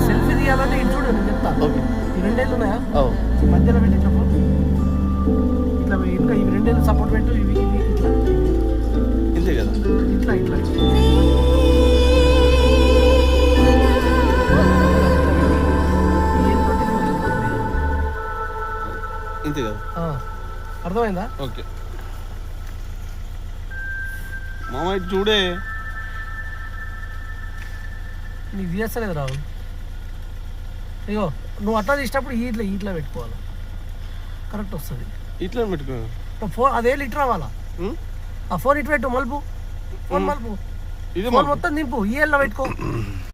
Selfie తీయాలంటే ఇది చూడు నేను చెప్తా. ఈ రెండేళ్ళు ఉన్నాయా మధ్యలో పెట్టి చెప్పు. ఇట్లా ఇంకా ఇవి రెండేళ్ళు సపోర్ట్ పెట్టు. ఇవి ఇవి ఇట్లా ఇంతే కదా, ఇట్లా ఇట్లా ఇంతే కదా. అర్థమైందా? ఓకే మామ ఇటు చూడే. నీకు తీయస్తలేదు రాహుల్. అయ్యో నువ్వు అట్లా తీసినప్పుడు ఇట్లా ఇట్లా పెట్టుకోవాలి, కరెక్ట్ వస్తుంది. ఇట్లా పెట్టుకో ఫోన్ అదే ఇటు రావాలా. ఆ ఫోన్ ఇటు పెట్టు, మలుపు ఫోన్ మలుపు, ఇది ఫోన్ మొత్తం దింపు, ఈ ఏళ్ళ పెట్టుకో.